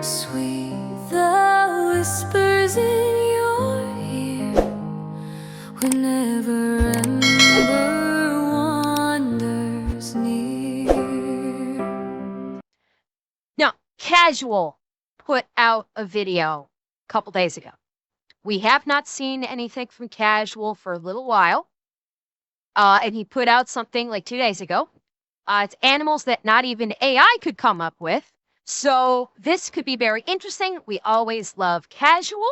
Sweet the whispers in your ear whenever Ember wanders near. Now, Casual put out a video a couple days ago. We have not seen anything from Casual for a little while. And he put out something like 2 days ago. It's animals that not even AI could come up with. So this could be very interesting. We always love Casual.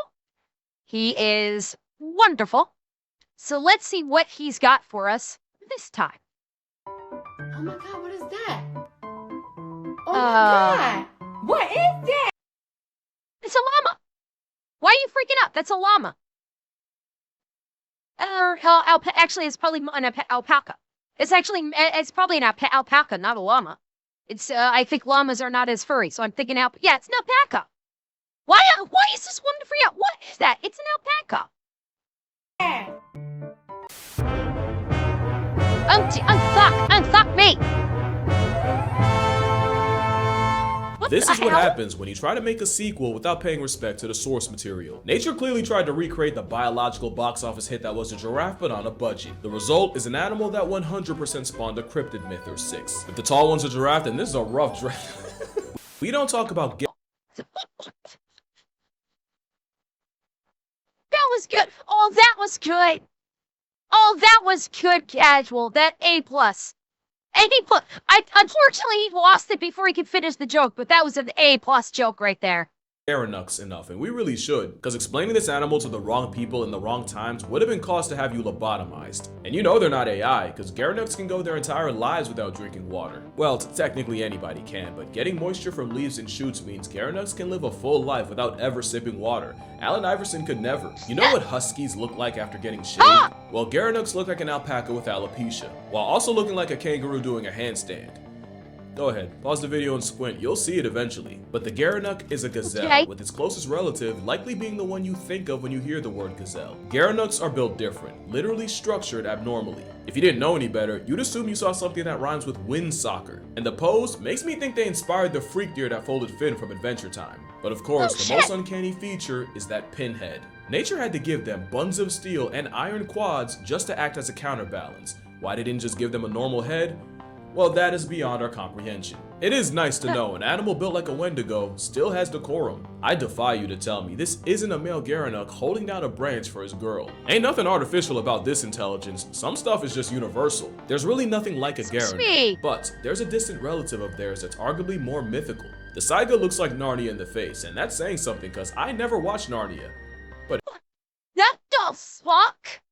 He is wonderful. So let's see what he's got for us this time. Oh my God, what is that? Oh my God, what is that? It's a llama. Why are you freaking out? That's a llama. Actually, it's probably an alpaca. It's probably an alpaca, not a llama. It's I think llamas are not as furry, so I'm thinking yeah, it's an alpaca. Why is this one freak out? What is that? It's an alpaca. Unfuck me. This is what happens when you try to make a sequel without paying respect to the source material. Nature clearly tried to recreate the biological box office hit that was a giraffe, but on a budget. The result is an animal that 100% spawned a cryptid myth or 6. If the tall one's a giraffe, then this is a rough draft. We don't talk about That was good. Oh, that was good. Oh, that was good, Casual. That A+. I unfortunately he lost it before he could finish the joke, but that was an A+ joke right there. Gerenuks enough, and we really should, because explaining this animal to the wrong people in the wrong times would have been cause to have you lobotomized. And you know they're not AI, because Gerenuks can go their entire lives without drinking water. Well, technically anybody can, but getting moisture from leaves and shoots means Gerenuks can live a full life without ever sipping water. Allen Iverson could never. You know what huskies look like after getting shaved? Well, Gerenuks look like an alpaca with alopecia, while also looking like a kangaroo doing a handstand. Go ahead, pause the video and squint, you'll see it eventually. But the Gerenuk is a gazelle, with its closest relative likely being the one you think of when you hear the word gazelle. Gerenuks are built different, literally structured abnormally. If you didn't know any better, you'd assume you saw something that rhymes with wind soccer. And the pose makes me think they inspired the freak deer that folded Finn from Adventure Time. But of course, the most uncanny feature is that pinhead. Nature had to give them buns of steel and iron quads just to act as a counterbalance. Why they didn't just give them a normal head? Well, that is beyond our comprehension. It is nice to know an animal built like a Wendigo still has decorum. I defy you to tell me this isn't a male Gerenuk holding down a branch for his girl. Ain't nothing artificial about this intelligence, some stuff is just universal. There's really nothing like a Gerenuk, but there's a distant relative of theirs that's arguably more mythical. The Saiga looks like Narnia in the face, and that's saying something because I never watched Narnia. But that the fuck?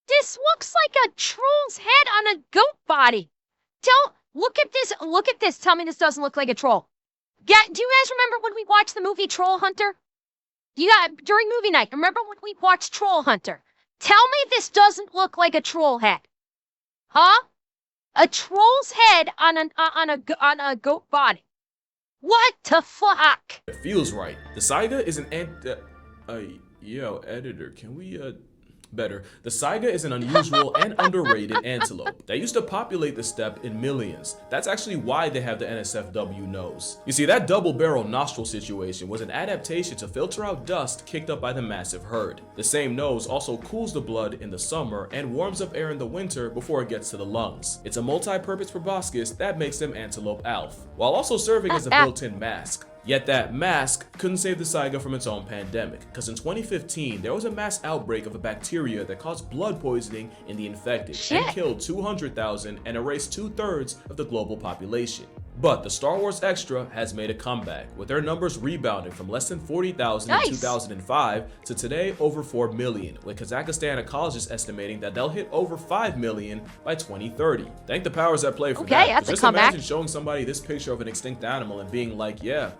This looks like a troll's head on a goat body. Look at this. Tell me this doesn't look like a troll. Yeah, do you guys remember when we watched the movie Troll Hunter? During movie night, remember when we watched Troll Hunter? Tell me this doesn't look like a troll head. Huh? A troll's head on a goat body. What the fuck? It feels right. The Saiga is an yo, editor, can we better. The Saiga is an unusual and underrated antelope that used to populate the steppe in millions. That's actually why they have the NSFW nose. You see, that double barrel nostril situation was an adaptation to filter out dust kicked up by the massive herd. The same nose also cools the blood in the summer and warms up air in the winter before it gets to the lungs. It's a multi-purpose proboscis that makes them antelope alf, while also serving as a built-in mask. Yet that mask couldn't save the Saiga from its own pandemic, because in 2015 there was a mass outbreak of a bacteria that caused blood poisoning in the infected and killed 200,000 and erased 2/3 of the global population. But the Star Wars Extra has made a comeback, with their numbers rebounding from less than 40,000 in 2005 to today over 4 million, with Kazakhstan ecologists estimating that they'll hit over 5 million by 2030. Thank the powers that play for that. That's a just comeback. Imagine showing somebody this picture of an extinct animal and being like, yeah,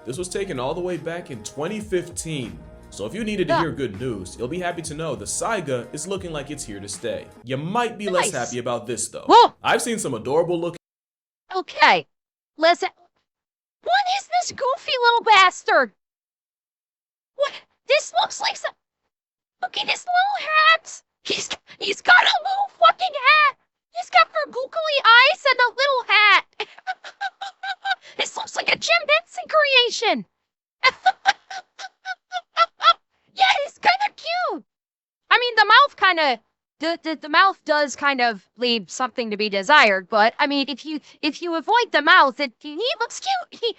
this was taken all the way back in 2015. So if you needed to hear good news, you'll be happy to know the Saiga is looking like it's here to stay. You might be less happy about this though. Whoa. I've seen some adorable looking. Okay, listen. What is this goofy little bastard? What? This looks like some. Look at his little hat. He's got a little fucking hat. He's got googly eyes and a little hat. This looks like a Jim Henson animation. Yeah, he's kind of cute. I mean, the mouth kind of the mouth does kind of leave something to be desired, but I mean, if you avoid the mouth, he looks cute.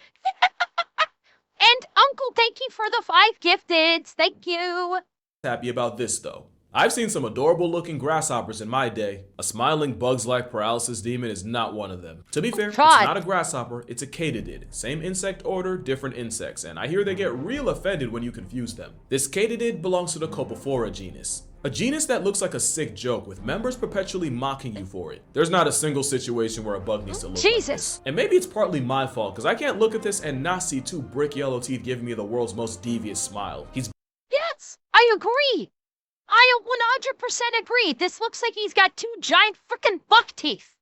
And Uncle, thank you for the 5 gifted. Thank you. Happy about this though. I've seen some adorable looking grasshoppers in my day. A smiling Bugs Life paralysis demon is not one of them. To be fair, it's not a grasshopper, it's a katydid. Same insect order, different insects, and I hear they get real offended when you confuse them. This katydid belongs to the Copophora genus. A genus that looks like a sick joke with members perpetually mocking you for it. There's not a single situation where a bug needs to look like this. And maybe it's partly my fault, because I can't look at this and not see 2 brick yellow teeth giving me the world's most devious smile. Yes, I agree. I 100% agree. This looks like he's got 2 giant freaking buck teeth.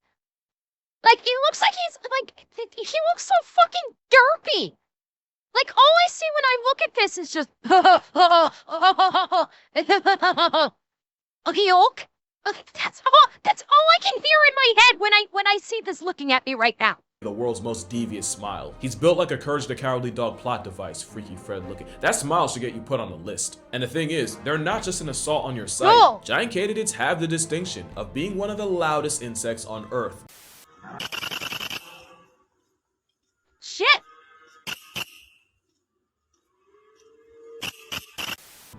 Like, he looks like he looks so fucking derpy. Like, all I see when I look at this is just, Yuck. That's all I can hear in my head when I see this looking at me right now. The world's most devious smile. He's built like a Courage the Cowardly Dog plot device, freaky Fred looking. That smile should get you put on the list. And the thing is, they're not just an assault on your sight. No. Giant katydids have the distinction of being one of the loudest insects on Earth. Shit.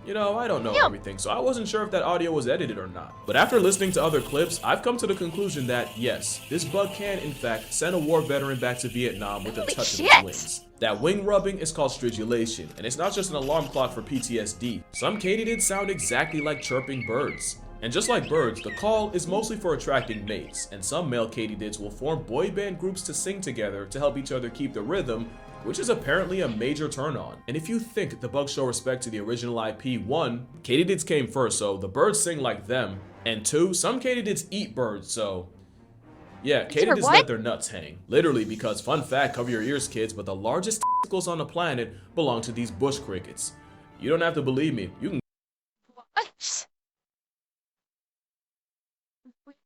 You know, I don't know everything, so I wasn't sure if that audio was edited or not. But after listening to other clips, I've come to the conclusion that, yes, this bug can, in fact, send a war veteran back to Vietnam with a touch of its wings. That wing rubbing is called stridulation, and it's not just an alarm clock for PTSD. Some katydids sound exactly like chirping birds. And just like birds, the call is mostly for attracting mates, and some male katydids will form boy band groups to sing together to help each other keep the rhythm, which is apparently a major turn on. And if you think the bugs show respect to the original IP, 1, katydids came first, so the birds sing like them, and 2, some katydids eat birds, so yeah, katydids let their nuts hang. Literally, because fun fact, cover your ears kids, but the largest testicles on the planet belong to these bush crickets. You don't have to believe me, you can. What?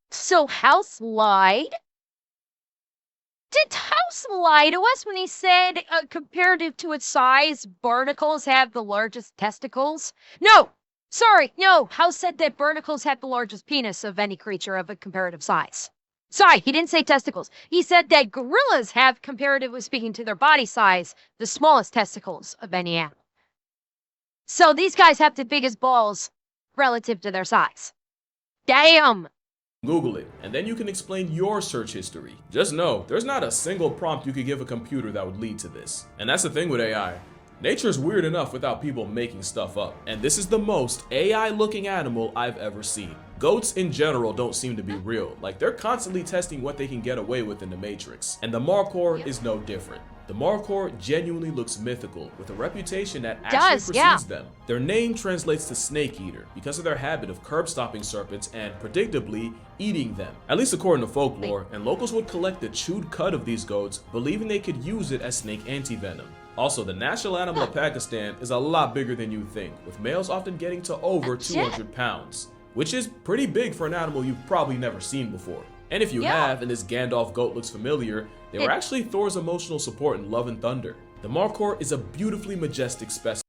So House lied? Did House lie to us when he said, comparative to its size, barnacles have the largest testicles? No! Sorry, no. House said that barnacles have the largest penis of any creature of a comparative size. Sorry, he didn't say testicles. He said that gorillas have, comparatively speaking to their body size, the smallest testicles of any animal. So these guys have the biggest balls relative to their size. Damn! Google it, and then you can explain your search history. Just know, there's not a single prompt you could give a computer that would lead to this. And that's the thing with AI. Nature's weird enough without people making stuff up. And this is the most AI-looking animal I've ever seen. Goats in general don't seem to be real. Like, they're constantly testing what they can get away with in the Matrix. And the Markhor is no different. The Markhor genuinely looks mythical, with a reputation that actually precedes them. Their name translates to snake eater because of their habit of curb-stopping serpents and, predictably, eating them. At least according to folklore, and locals would collect the chewed cud of these goats, believing they could use it as snake antivenom. Also, the national animal of Pakistan is a lot bigger than you think, with males often getting to over 200 pounds, which is pretty big for an animal you've probably never seen before. And if you have, and this Gandalf goat looks familiar, they were actually Thor's emotional support in Love and Thunder. The Markhor is a beautifully majestic specimen.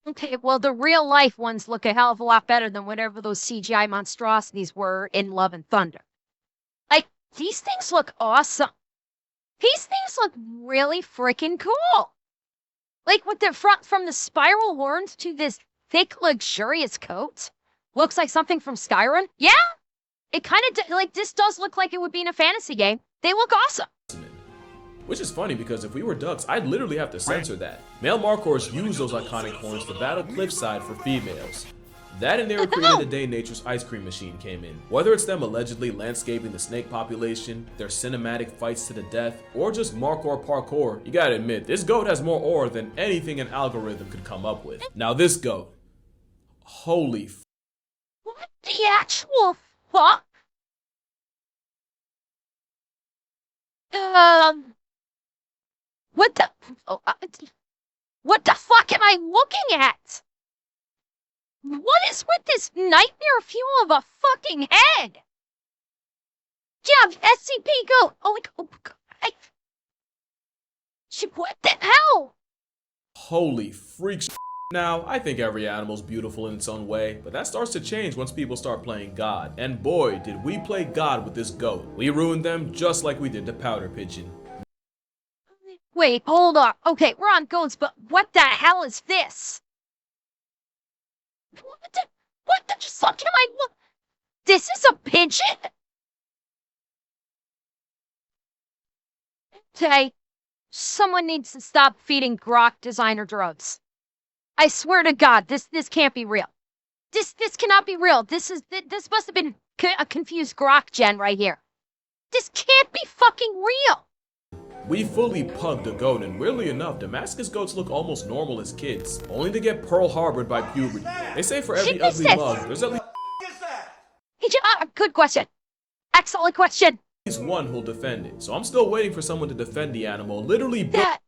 Okay, well, the real life ones look a hell of a lot better than whatever those CGI monstrosities were in Love and Thunder. Like, these things look awesome. These things look really freaking cool. Like, with the front from the spiral horns to this thick, luxurious coat. Looks like something from Skyrim. Yeah, it kind of, like, this does look like it would be in a fantasy game. They look awesome. Which is funny because if we were ducks, I'd literally have to censor that. Male Markhors use those iconic horns to battle cliffside for females. That and they were created the day nature's ice cream machine came in. Whether it's them allegedly landscaping the snake population, their cinematic fights to the death, or just Markhor parkour, you gotta admit, this goat has more aura than anything an algorithm could come up with. Now this goat, holy f. What the actual fuck? What the fuck am I looking at? What is with this nightmare fuel of a fucking head? Yeah, SCP goat. Oh my god. What the hell? Holy freaks. Now, I think every animal's beautiful in its own way, but that starts to change once people start playing God. And boy, did we play God with this goat. We ruined them just like we did the powder pigeon. Wait, hold on. Okay, we're on goats, but what the hell is this? What the fuck am I? This is a pigeon? Okay, someone needs to stop feeding Grok designer drugs. I swear to God, this can't be real. This cannot be real. This must have been a confused Grok gen right here. This can't be fucking real. We fully pugged a goat, and weirdly enough, Damascus goats look almost normal as kids, only to get Pearl Harbored by puberty. They say for every ugly mug, there's at least Good question. Excellent question. one who'll defend it. So I'm still waiting for someone to defend the animal. Literally, That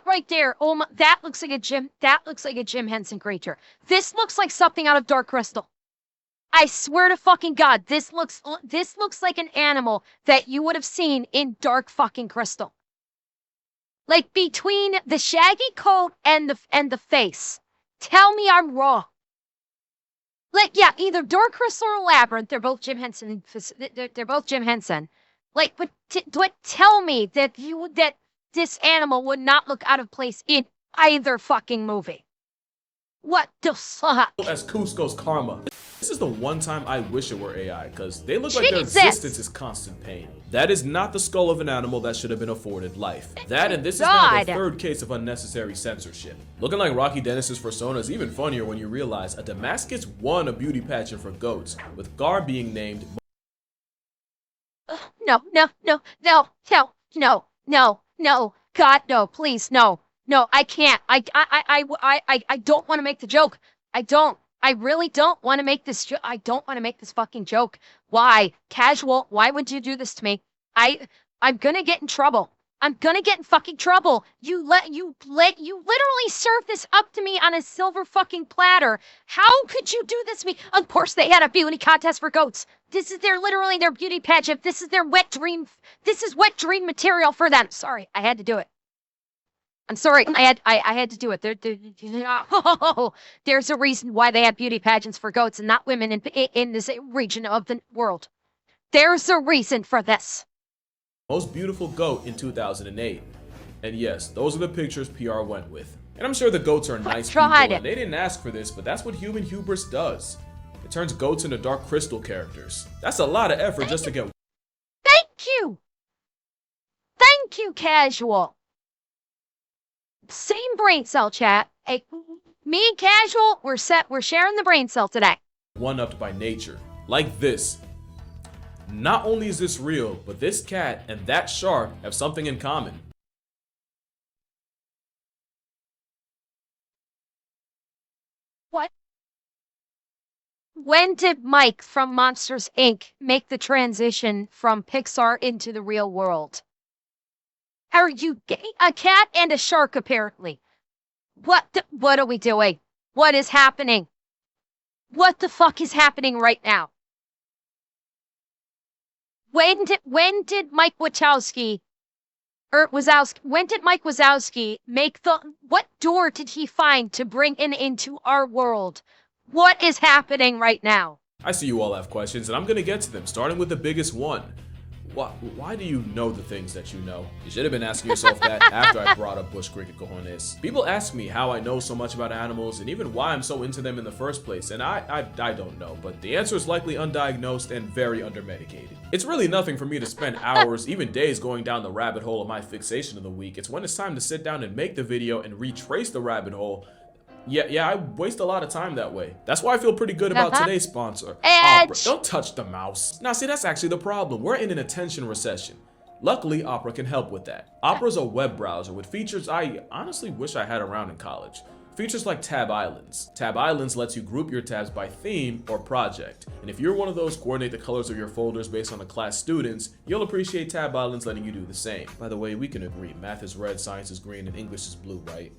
right there. Oh my, that looks like a Jim Henson creature. This looks like something out of Dark Crystal. I swear to fucking God, this looks like an animal that you would have seen in Dark fucking Crystal. Like between the shaggy coat and the face. Tell me I'm wrong. Like, yeah, either Dark Crystal or Labyrinth. They're both Jim Henson. They're both Jim Henson. Like, but tell me that this animal would not look out of place in either fucking movie. What the fuck? As Cusco's karma. This is the one time I wish it were AI, because they look like their existence is constant pain. That is not the skull of an animal that should have been afforded life. That, and this is now the third case of unnecessary censorship. Looking like Rocky Dennis's persona is even funnier when you realize a Damascus won a beauty pageant for goats, with Gar being named No, God, no, please, no, I can't. I don't want to make the joke. I really don't want to make this. I don't want to make this fucking joke. Why, Casual? Why would you do this to me? I'm gonna get in trouble. I'm gonna get in fucking trouble. You literally served this up to me on a silver fucking platter. How could you do this to me? Of course, they had a beauty contest for goats. This is literally their beauty pageant. This is their wet dream. This is wet dream material for them. Sorry, I had to do it. I'm sorry, I had to do it. There's a reason why they have beauty pageants for goats and not women in this region of the world. There's a reason for this. most beautiful goat in 2008. And yes, those are the pictures PR went with. And I'm sure the goats are nice people, and they didn't ask for this, but that's what human hubris does. It turns goats into Dark Crystal characters. That's a lot of effort just to get. Thank you! Thank you, Casual! Same brain cell, chat. Hey, me and Casual, we're sharing the brain cell today. One-upped by nature. Like this. Not only is this real, but this cat and that shark have something in common. What? When did Mike from Monsters, Inc. make the transition from Pixar into the real world? Are you gay? A cat and a shark, apparently. What are we doing? What is happening? What the fuck is happening right now? When did Mike Wazowski make what door did he find to bring into our world? What is happening right now? I see you all have questions, and I'm gonna get to them, starting with the biggest one. Why do you know the things that you know? You should have been asking yourself that after I brought up bush cricket cojones. People ask me how I know so much about animals and even why I'm so into them in the first place, and I don't know, but the answer is likely undiagnosed and very undermedicated. It's really nothing for me to spend hours, even days, going down the rabbit hole of my fixation of the week. It's when it's time to sit down and make the video and retrace the rabbit hole. Yeah, I waste a lot of time that way. That's why I feel pretty good about today's sponsor, Opera. Don't touch the mouse. Now, see, that's actually the problem. We're in an attention recession. Luckily, Opera can help with that. Opera's a web browser with features I honestly wish I had around in college. Features like Tab Islands. Tab Islands lets you group your tabs by theme or project. And if you're one of those coordinate the colors of your folders based on the class students, you'll appreciate Tab Islands letting you do the same. By the way, we can agree, math is red, science is green, and English is blue, right?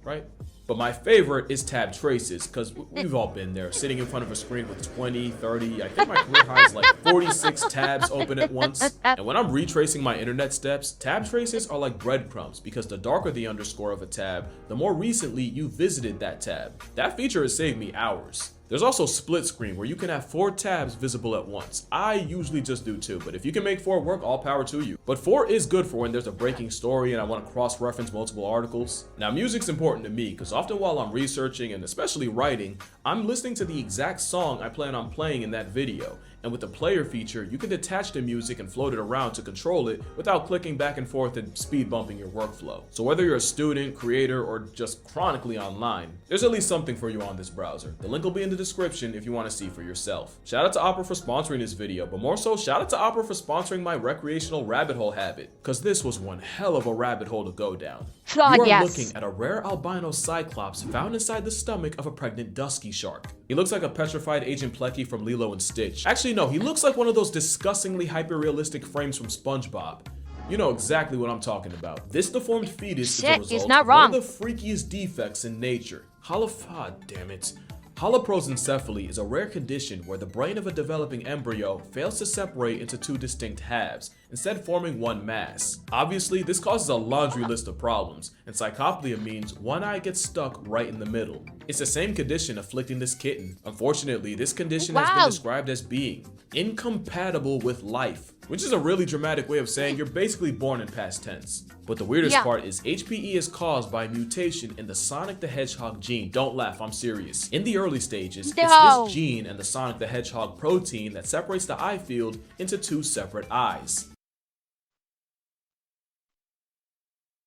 Right? But my favorite is tab traces, because we've all been there, sitting in front of a screen with 20, 30, I think my career high is like 46 tabs open at once. And when I'm retracing my internet steps, tab traces are like breadcrumbs, because the darker the underscore of a tab, the more recently you visited that tab. That feature has saved me hours. There's also split screen where you can have 4 tabs visible at once. I usually just do 2, but if you can make 4 work, all power to you. But 4 is good for when there's a breaking story and I want to cross-reference multiple articles. Now, music's important to me because often while I'm researching and especially writing, I'm listening to the exact song I plan on playing in that video. And with the player feature, you can detach the music and float it around to control it without clicking back and forth and speed bumping your workflow. So whether you're a student, creator, or just chronically online, there's at least something for you on this browser. The link will be in the description if you want to see for yourself. Shout out to Opera for sponsoring this video, but more so, shout out to Opera for sponsoring my recreational rabbit hole habit, because this was one hell of a rabbit hole to go down. God, You are yes. looking at a rare albino cyclops found inside the stomach of a pregnant dusky shark. He looks like a petrified Agent Plecky from Lilo and Stitch. Actually, no, he looks like one of those disgustingly hyper-realistic frames from SpongeBob. You know exactly what I'm talking about. This deformed fetus is a Shit, result he's not of wrong. one of the freakiest defects in nature. Damn it. Holoprosencephaly is a rare condition where the brain of a developing embryo fails to separate into 2 distinct halves, instead forming one mass. Obviously, this causes a laundry list of problems, and psychoplia means one eye gets stuck right in the middle. It's the same condition afflicting this kitten. Unfortunately, this condition has been Wow. described as being incompatible with life, which is a really dramatic way of saying you're basically born in past tense. But the weirdest Yeah. part is HPE is caused by a mutation in the Sonic the Hedgehog gene. Don't laugh, I'm serious. In the early stages, No. it's this gene and the Sonic the Hedgehog protein that separates the eye field into 2 separate eyes.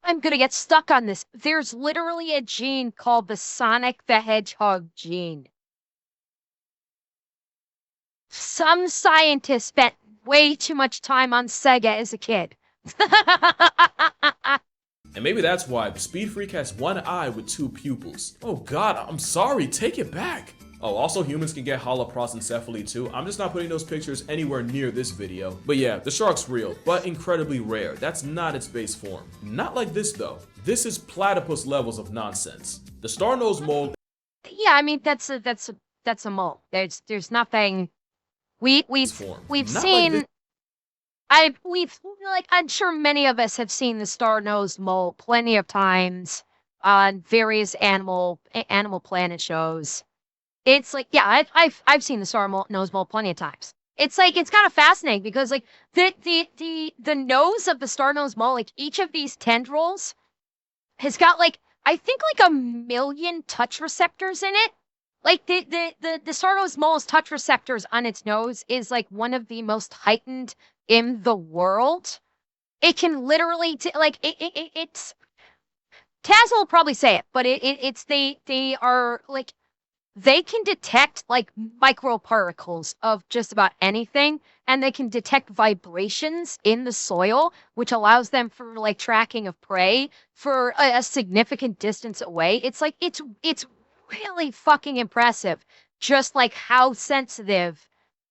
I'm gonna get stuck on this. There's literally a gene called the Sonic the Hedgehog gene. Some scientist spent way too much time on Sega as a kid. And maybe that's why the Speed Freak has 1 eye with 2 pupils. Oh god, I'm sorry, take it back. Oh, also humans can get holoprosencephaly too. I'm just not putting those pictures anywhere near this video. But yeah, the shark's real, but incredibly rare. That's not its base form. Not like this though. This is platypus levels of nonsense. The star-nosed mole. Yeah, I mean that's a mole. There's nothing. We've Form. we've Not seen. like I'm sure many of us have seen the star-nosed mole plenty of times on various Animal Planet shows. It's like, yeah, I've seen the star-nosed mole plenty of times. It's like, it's kind of fascinating because like the nose of the star-nosed mole, like each of these tendrils has got like, I think like 1 million touch receptors in it. Like the star-nosed mole's touch receptors on its nose is like one of the most heightened in the world. It can literally it's Taz will probably say it, but they are like they can detect like microparticles of just about anything, and they can detect vibrations in the soil, which allows them for like tracking of prey for a significant distance away. It's like it's really fucking impressive, just like how sensitive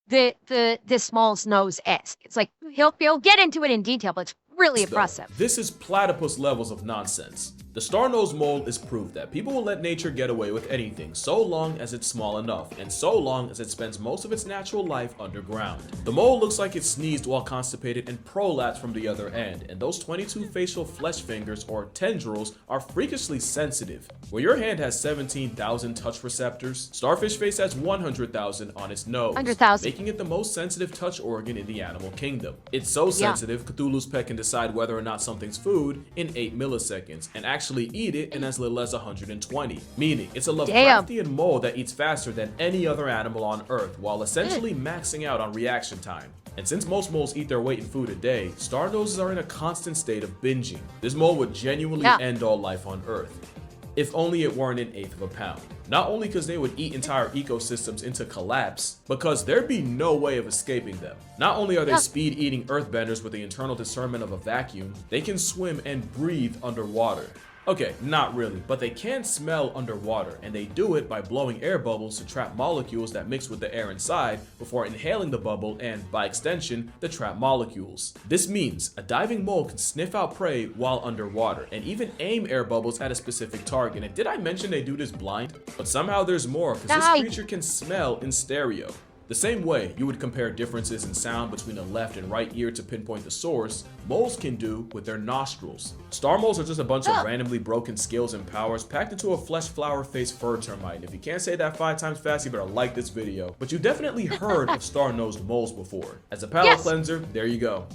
this mole's nose is. It's like he'll get into it in detail, but it's really impressive. This is platypus levels of nonsense. The star-nosed mole is proof that people will let nature get away with anything so long as it's small enough, and so long as it spends most of its natural life underground. The mole looks like it sneezed while constipated and prolapsed from the other end, and those 22 facial flesh fingers or tendrils are freakishly sensitive. Where your hand has 17,000 touch receptors, Starfish Face has 100,000 on its nose, 100,000. making it the most sensitive touch organ in the animal kingdom. It's so sensitive, Cthulhu's pet can decide whether or not something's food in 8 milliseconds, and actually eat it in as little as 120, meaning it's a Lovecraftian mole that eats faster than any other animal on Earth while essentially maxing out on reaction time. And since most moles eat their weight in food a day, star noses are in a constant state of binging. This mole would genuinely end all life on Earth, if only it weren't an eighth of a pound. Not only because they would eat entire ecosystems into collapse, because there'd be no way of escaping them. Not only are they speed-eating earthbenders with the internal discernment of a vacuum, they can swim and breathe underwater. Okay, not really, but they can smell underwater, and they do it by blowing air bubbles to trap molecules that mix with the air inside before inhaling the bubble and, by extension, the trapped molecules. This means a diving mole can sniff out prey while underwater, and even aim air bubbles at a specific target. And did I mention they do this blind? But somehow there's more, because this creature can smell in stereo. The same way you would compare differences in sound between the left and right ear to pinpoint the source, moles can do with their nostrils. Star moles are just a bunch of randomly broken skills and powers packed into a flesh flower faced fur termite. And if you can't say that 5 times fast, you better like this video. But you definitely heard of star-nosed moles before. As a palate cleanser, there you go.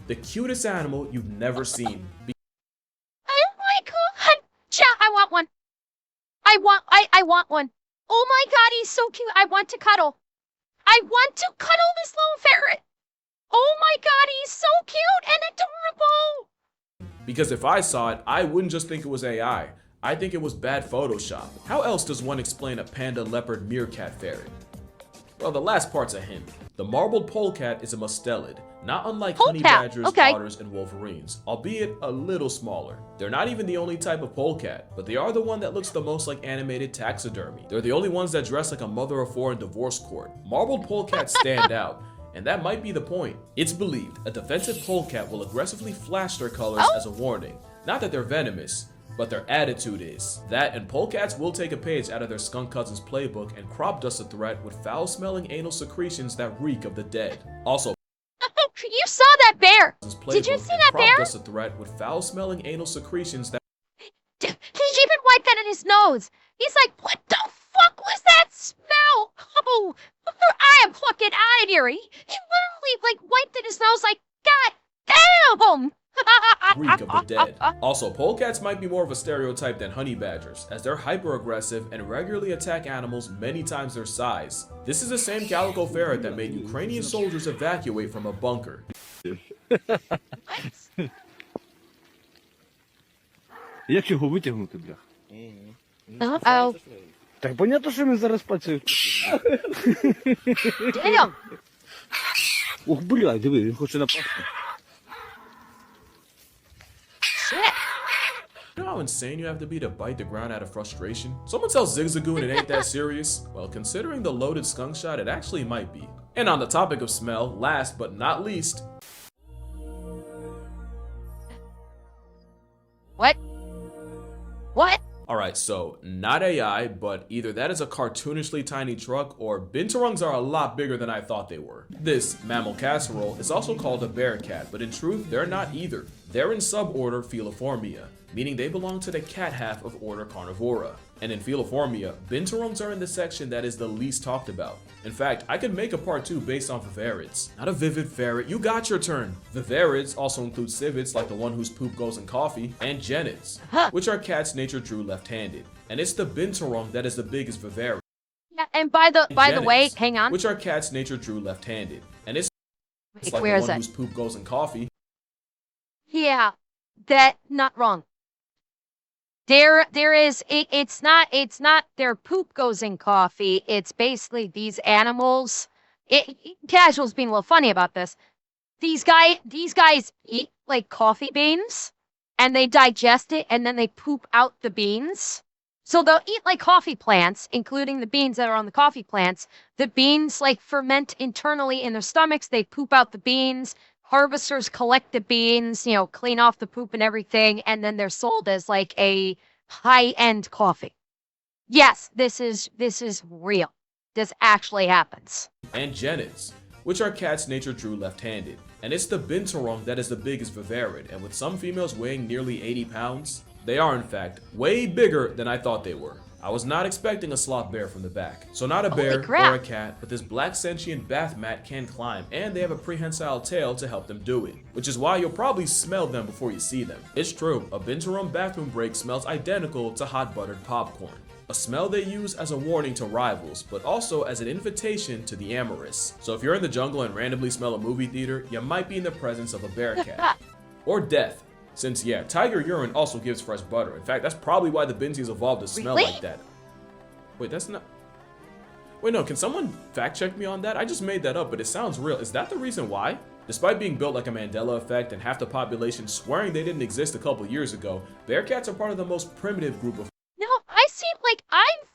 The cutest animal you've never seen. Oh my god! I want one. I want one. Oh my god, he's so cute. I want to cuddle. I want to cuddle this little ferret. Oh my god, he's so cute and adorable. Because if I saw it, I wouldn't just think it was AI. I think it was bad Photoshop. How else does one explain a panda leopard meerkat ferret? Well, the last part's a hint. The marbled polecat is a mustelid, not unlike honey badgers, otters, and wolverines, albeit a little smaller. They're not even the only type of polecat, but they are the one that looks the most like animated taxidermy. They're the only ones that dress like a mother of 4 in divorce court. Marbled polecats stand out, and that might be the point. It's believed a defensive polecat will aggressively flash their colors as a warning. Not that they're venomous, but their attitude is. That, and polecats will take a page out of their skunk cousin's playbook and crop dust a threat with foul-smelling anal secretions that reek of the dead. Also, you saw that bear! Did you see that bear? Dust a threat with foul-smelling anal secretions that. He even wiped that in his nose. He's like, what the fuck was that smell? Oh, I am fucking out of here. He literally like wiped in his nose like, god damn! Reek of the dead. Also, polecats might be more of a stereotype than honey badgers, as they're hyper-aggressive and regularly attack animals many times their size. This is the same calico ferret that made Ukrainian soldiers evacuate from a bunker. Як його витягнути, бля? Uh-oh. Так понятно, що він зараз працює. Damn! Ох, бля, диви, він хоче напасти. Shit! You know how insane you have to be to bite the ground out of frustration? Someone tells Zigzagoo and it ain't that serious? Well, considering the loaded skunk shot, it actually might be. And on the topic of smell, last but not least... What? What? Alright, so, not AI, but either that is a cartoonishly tiny truck, or binturongs are a lot bigger than I thought they were. This mammal casserole is also called a bearcat, but in truth, they're not either. They're in suborder Feliformia, meaning they belong to the cat half of order Carnivora. And in Feliformia, binturongs are in the section that is the least talked about. In fact, I could make a part 2 based on vivarids. Not a vivid ferret, you got your turn. Vivarids also include civids like the one whose poop goes in coffee, and genids, which are cats nature drew left-handed. And it's the binturong that is the biggest vivarid. Yeah, and by the way, hang on. Which are cats nature drew left-handed. And it's like Where the is one it? whose poop goes in coffee. Yeah, that not wrong. There is it's not their poop goes in coffee. It's basically these animals. Casual's being a little funny about this. These guys eat like coffee beans, and they digest it, and then they poop out the beans. So they'll eat like coffee plants, including the beans that are on the coffee plants. The beans like ferment internally in their stomachs. They poop out the beans. Harvesters collect the beans, you know, clean off the poop and everything, and then they're sold as like a high-end coffee. Yes, this is real. This actually happens. And genids, which are cats nature drew left-handed. And it's the binturong that is the biggest vivarid, and with some females weighing nearly 80 pounds, they are in fact way bigger than I thought they were. I was not expecting a sloth bear from the back. So not a bear or a cat, but this black sentient bath mat can climb, and they have a prehensile tail to help them do it. Which is why you'll probably smell them before you see them. It's true, a binturong bathroom break smells identical to hot buttered popcorn. A smell they use as a warning to rivals, but also as an invitation to the amorous. So if you're in the jungle and randomly smell a movie theater, you might be in the presence of a bearcat. Or death. Since, yeah, tiger urine also gives fresh butter. In fact, that's probably why the binsies evolved to smell like that. Wait, that's not... Wait, no, can someone fact check me on that? I just made that up, but it sounds real. Is that the reason why? Despite being built like a Mandela effect and half the population swearing they didn't exist a couple years ago, Bearcats are part of the most primitive group of No, I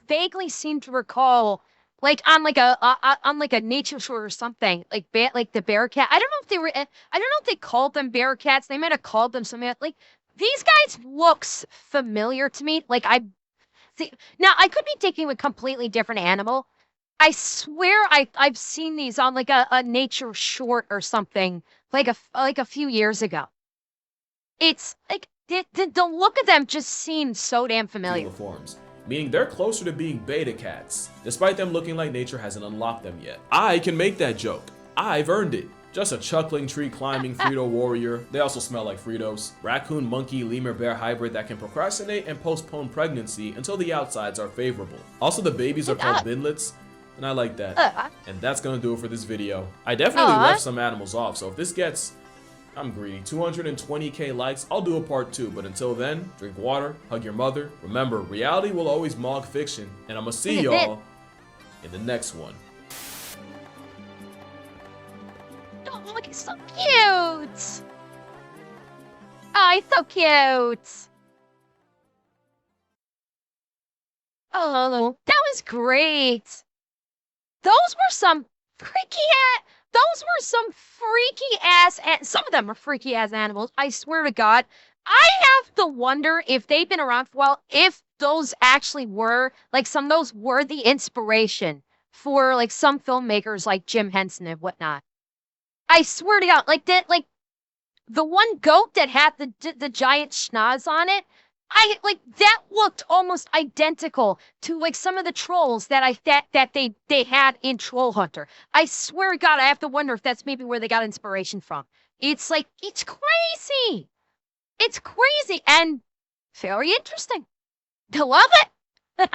vaguely seem to recall, like on like a nature show or something, like the Bearcat. I don't know if they were. I don't know if they called them Bearcats. They might have called them something like these guys looks familiar to me. Like I see now, I could be taking a completely different animal. I swear I've seen these on like a nature short or something like a few years ago. It's like the look of them just seems so damn familiar. forms, meaning they're closer to being beta cats, despite them looking like nature hasn't unlocked them yet. I can make that joke. I've earned it. Just a chuckling, tree-climbing Frito warrior. They also smell like Fritos. Raccoon, monkey, lemur, bear hybrid that can procrastinate and postpone pregnancy until the outsides are favorable. Also, the babies are called binlets, and I like that. And that's gonna do it for this video. I definitely left some animals off, so if this gets, I'm greedy, 220k likes, I'll do a part 2. But until then, drink water, hug your mother. Remember, reality will always mock fiction, and I'm gonna see y'all in the next one. Oh, look, he's so cute! Oh, he's so cute! Oh, that was great! Those were some freaky ass, and some of them are freaky ass animals. I swear to God, I have to wonder if they've been around for a while, if those actually were, like some of those were the inspiration for like some filmmakers like Jim Henson and whatnot. I swear to God, like that, like the one goat that had the giant schnoz on it, that looked almost identical to like some of the trolls that they had in Troll Hunter. I swear to God, I have to wonder if that's maybe where they got inspiration from. It's like it's crazy. It's crazy and very interesting. I love it.